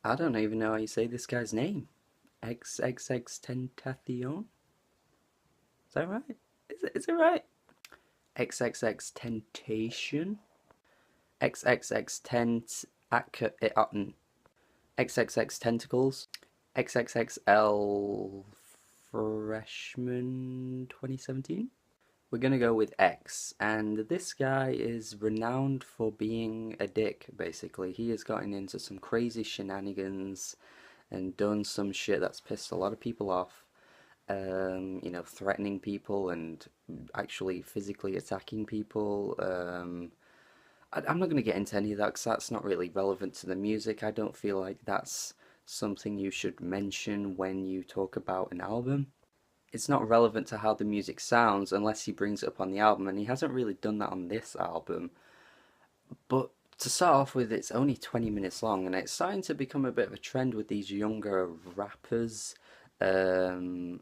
I don't even know how you say this guy's name. XXXTentacion? Is that right? Is it right? XXXTentation? XXXTent... XXX Tentacles? XXXL Freshman 2017? We're gonna go with X, and this guy is renowned for being a dick, basically. He has gotten into some crazy shenanigans and done some shit that's pissed a lot of people off. Threatening people and actually physically attacking people. I'm not going to get into any of that because that's not really relevant to the music. I don't feel like that's something you should mention when you talk about an album. It's not relevant to how the music sounds unless he brings it up on the album, and he hasn't really done that on this album. But to start off with, it's only 20 minutes long, and it's starting to become a bit of a trend with these younger rappers. Um,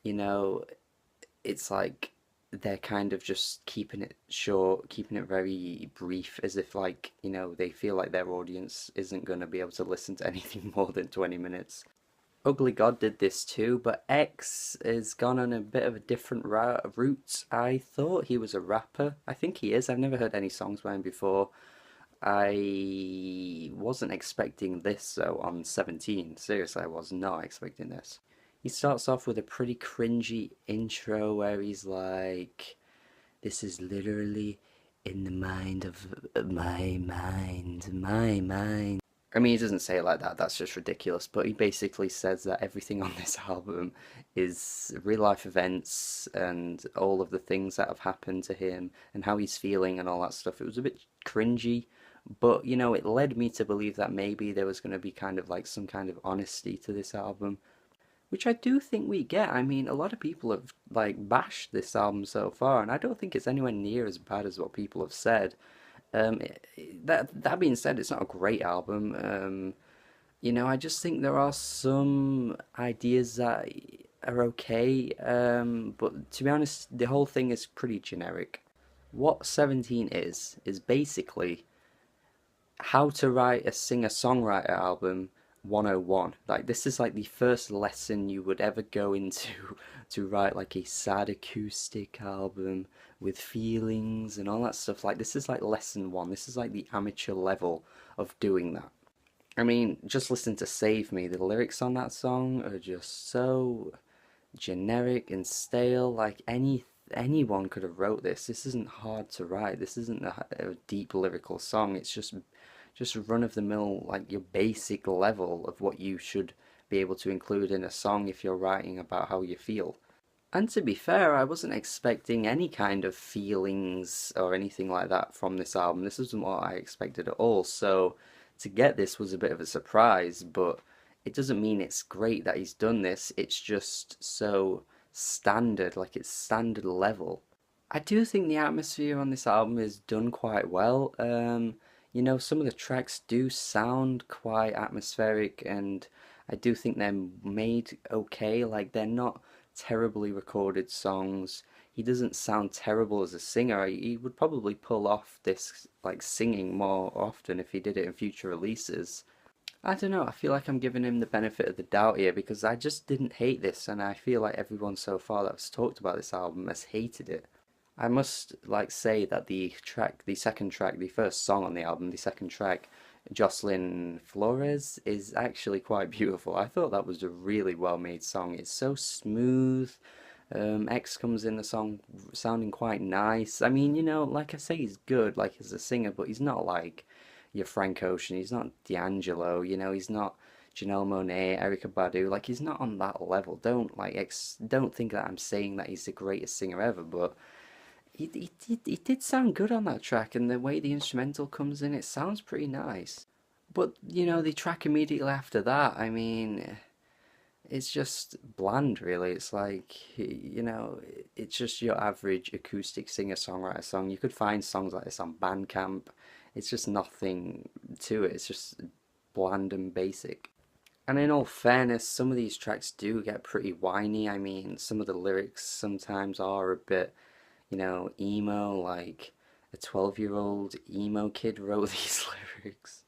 you know, it's like they're kind of just keeping it short, keeping it very brief, as if like, they feel like their audience isn't going to be able to listen to anything more than 20 minutes. Ugly God did this too, but X has gone on a bit of a different route. I thought he was a rapper. I think he is. I've never heard any songs by him before. I wasn't expecting this though on 17. Seriously, I was not expecting this. He starts off with a pretty cringy intro where he's like, "This is literally in the mind of my mind." I mean, he doesn't say it like that, that's just ridiculous, but he basically says that everything on this album is real life events and all of the things that have happened to him and how he's feeling and all that stuff. It was a bit cringy, but it led me to believe that maybe there was going to be kind of like some kind of honesty to this album, which I do think we get. I mean, a lot of people have like bashed this album so far, and I don't think it's anywhere near as bad as what people have said. That being said, it's not a great album. I just think there are some ideas that are okay, but to be honest, the whole thing is pretty generic. What 17 is basically how to write a singer-songwriter album 101. Like this is like the first lesson you would ever go into to write like a sad acoustic album with feelings and all that stuff. Like this is like lesson one. This is like the amateur level of doing that. I mean, just listen to Save Me. The lyrics on that song are just so generic and stale. Like anyone could have wrote this. This isn't hard to write. This isn't a deep lyrical song. It's just run of the mill, like your basic level of what you should be able to include in a song if you're writing about how you feel. And to be fair, I wasn't expecting any kind of feelings or anything like that from this album. This wasn't what I expected at all. So to get this was a bit of a surprise, but it doesn't mean it's great that he's done this. It's just so standard, like it's standard level. I do think the atmosphere on this album is done quite well. Some of the tracks do sound quite atmospheric, and I do think they're made okay. Like they're not terribly recorded songs. He doesn't sound terrible as a singer. He would probably pull off this like singing more often if he did it in future releases. I don't know, I feel like I'm giving him the benefit of the doubt here because I just didn't hate this, and I feel like everyone so far that's talked about this album has hated it. I must like say that the second track, the first song on the album, the second track, Jocelyn Flores, is actually quite beautiful. I thought that was a really well made song. It's so smooth. X comes in the song sounding quite nice. I mean, like I say, he's good, like as a singer, but he's not like your Frank Ocean. He's not D'Angelo. He's not Janelle Monáe, Erykah Badu. Like he's not on that level. Don't think that I'm saying that he's the greatest singer ever, but he did sound good on that track, and the way the instrumental comes in, it sounds pretty nice. But, the track immediately after that, I mean, it's just bland, really. It's like, it's just your average acoustic singer-songwriter song. You could find songs like this on Bandcamp. It's just nothing to it. It's just bland and basic. And in all fairness, some of these tracks do get pretty whiny. I mean, some of the lyrics sometimes are a bit emo, like a 12-year-old emo kid wrote these lyrics.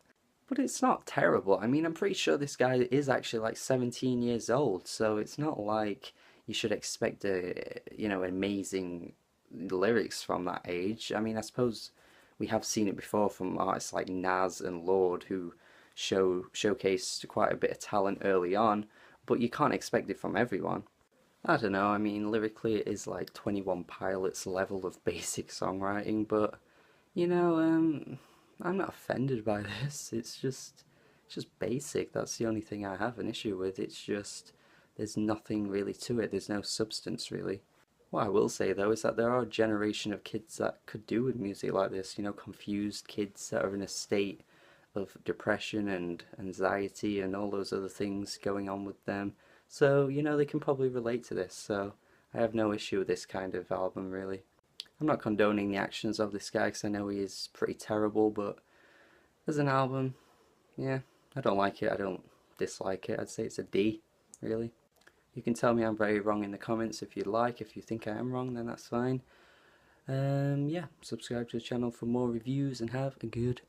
But it's not terrible. I mean, I'm pretty sure this guy is actually like 17 years old, so it's not like you should expect amazing lyrics from that age. I mean, I suppose we have seen it before from artists like Nas and Lord who showcased quite a bit of talent early on, but you can't expect it from everyone. I don't know, I mean, lyrically it is like 21 Pilots level of basic songwriting, but you know, I'm not offended by this. It's just basic. That's the only thing I have an issue with. It's just there's nothing really to it. There's no substance really. What I will say though is that there are a generation of kids that could do with music like this. You know, confused kids that are in a state of depression and anxiety and all those other things going on with them. So, you know, they can probably relate to this. So I have no issue with this kind of album really. I'm not condoning the actions of this guy because I know he is pretty terrible, but as an album, yeah, I don't like it. I don't dislike it. I'd say it's a D, really. You can tell me I'm very wrong in the comments if you'd like. If you think I am wrong, then that's fine. Yeah, subscribe to the channel for more reviews and have a good